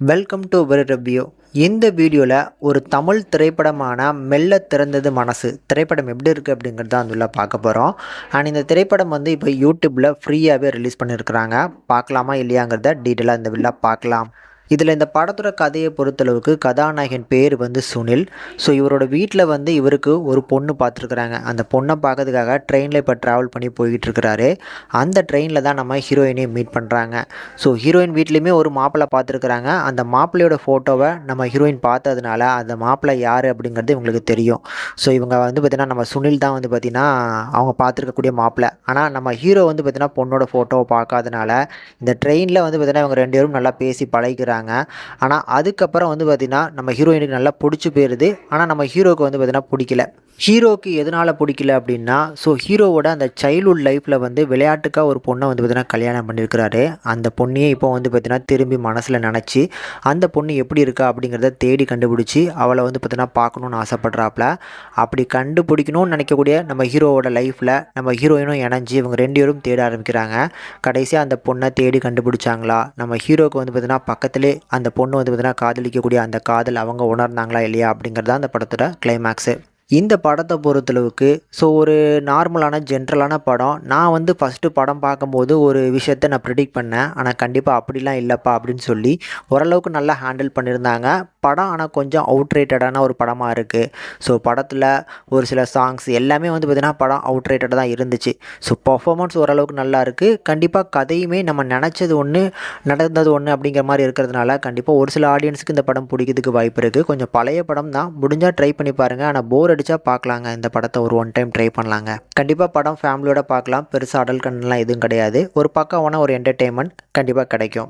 Welcome to very review. இந்த வீடியோவில் ஒரு தமிழ் திரைப்படமான மெல்ல திறந்தது மனசு திரைப்படம் எப்படி இருக்குது அப்படிங்கிறது தான் அதில் பார்க்க போகிறோம். அண்ட் இந்த திரைப்படம் வந்து இப்போ யூடியூப்பில் ஃப்ரீயாகவே ரிலீஸ் பண்ணியிருக்கிறாங்க. பார்க்கலாமா இல்லையாங்கிறத டீட்டெயிலாக இந்த வீடியோவில் பார்க்கலாம். இதில் இந்த படத்தோட கதையை பொறுத்தளவுக்கு கதாநாயகன் பேர் வந்து சுனில். ஸோ இவரோட வீட்டில் வந்து இவருக்கு ஒரு பொண்ணு பார்த்துருக்குறாங்க. அந்த பொண்ணை பார்க்கறதுக்காக ட்ரெயினில் இப்போ ட்ராவல் பண்ணி போய்கிட்டு இருக்கிறாரு. அந்த ட்ரெயினில் தான் நம்ம ஹீரோயினையும் மீட் பண்ணுறாங்க. ஸோ ஹீரோயின் வீட்லேயுமே ஒரு மாப்பிள்ளை பார்த்துருக்குறாங்க. அந்த மாப்பிள்ளையோட ஃபோட்டோவை நம்ம ஹீரோயின் பார்த்ததுனால அந்த மாப்பிள்ளை யார் அப்படிங்கிறது இவங்களுக்கு தெரியும். ஸோ இவங்க வந்து பார்த்திங்கன்னா நம்ம சுனில் தான் வந்து பார்த்திங்கன்னா அவங்க பார்த்துருக்கக்கூடிய மாப்பிள்ளை. ஆனால் நம்ம ஹீரோ வந்து பார்த்திங்கன்னா பொண்ணோட ஃபோட்டோவை பார்க்காதனால இந்த ட்ரெயினில் வந்து பார்த்திங்கன்னா இவங்க 2 பேரும் நல்லா பேசி பழகிறாங்க. ஆனால் அதுக்கப்புறம் வந்து பார்த்திங்கன்னா நம்ம ஹீரோயினுக்கு நல்லா பிடிச்சி போயிடுது. ஆனால் நம்ம ஹீரோவுக்கு வந்து பார்த்திங்கன்னா பிடிக்கல. ஹீரோவுக்கு எதனால் பிடிக்கல அப்படின்னா, ஸோ ஹீரோவோட அந்த சைல்ட்ஹுட் லைஃப்பில் வந்து விளையாட்டுக்காக ஒரு பொண்ணை வந்து பார்த்திங்கன்னா கல்யாணம் பண்ணியிருக்கிறாரு. அந்த பொண்ணையே இப்போ வந்து பார்த்திங்கன்னா திரும்பி மனசில் நினச்சி அந்த பொண்ணு எப்படி இருக்கா அப்படிங்கிறத தேடி கண்டுபிடிச்சி அவளை வந்து பார்த்திங்கன்னா பார்க்கணுன்னு ஆசைப்படுறாப்புல. அப்படி கண்டுபிடிக்கணும்னு நினைக்கக்கூடிய நம்ம ஹீரோவோட லைஃப்பில் நம்ம ஹீரோயினும் இணைஞ்சி இவங்க 2 பேரும் தேட ஆரம்பிக்கிறாங்க. கடைசியாக அந்த பொண்ணை தேடி கண்டுபிடிச்சாங்களா, நம்ம ஹீரோவுக்கு வந்து பார்த்திங்கன்னா பக்கத்திலே அந்த பொண்ணு வந்து பார்த்திங்கன்னா காதலிக்கக்கூடிய அந்த காதல் அவங்க உணர்ந்தாங்களா இல்லையா அப்படிங்கிறது அந்த படத்தோட கிளைமேக்ஸு. இந்த படத்தை பொறுத்தளவுக்கு ஸோ ஒரு நார்மலான ஜென்ரலான படம். நான் வந்து ஃபஸ்ட்டு படம் பார்க்கும்போது ஒரு விஷயத்தை நான் ப்ரிடிக்ட் பண்ணேன். ஆனால் கண்டிப்பாக அப்படிலாம் இல்லைப்பா அப்படின்னு சொல்லி ஓரளவுக்கு நல்லா ஹேண்டில் பண்ணியிருந்தாங்க படம். ஆனால் கொஞ்சம் அவுட்ரேட்டடான ஒரு படமாக இருக்குது. ஸோ படத்தில் ஒரு சில சாங்ஸ் எல்லாமே வந்து பார்த்திங்கன்னா படம் அவுட்ரேட்டடாக தான் இருந்துச்சு. ஸோ பர்ஃபார்மன்ஸ் ஓரளவுக்கு நல்லா இருக்குது. கண்டிப்பாக கதையுமே நம்ம நினச்சது ஒன்று நடந்தது ஒன்று அப்படிங்கிற மாதிரி இருக்கிறதுனால கண்டிப்பாக ஒரு சில ஆடியன்ஸுக்கு இந்த படம் பிடிக்கிறதுக்கு வாய்ப்பு இருக்குது. கொஞ்சம் பழைய படம் தான், முடிஞ்சால் ட்ரை பண்ணி பாருங்கள். ஆனால் போர் அடிச்சா பார்க்கலாங்க. இந்த படத்தை ஒரு 1 டைம் ட்ரை பண்ணலாங்க. கண்டிப்பாக படம் ஃபேமிலியோட பார்க்கலாம். பெருசாக அடல் கண்டென்ட்லாம் எதுவும் கிடையாது. ஒரு பக்கமான ஒரு என்டர்டெயின்மெண்ட் கண்டிப்பாக கிடைக்கும்.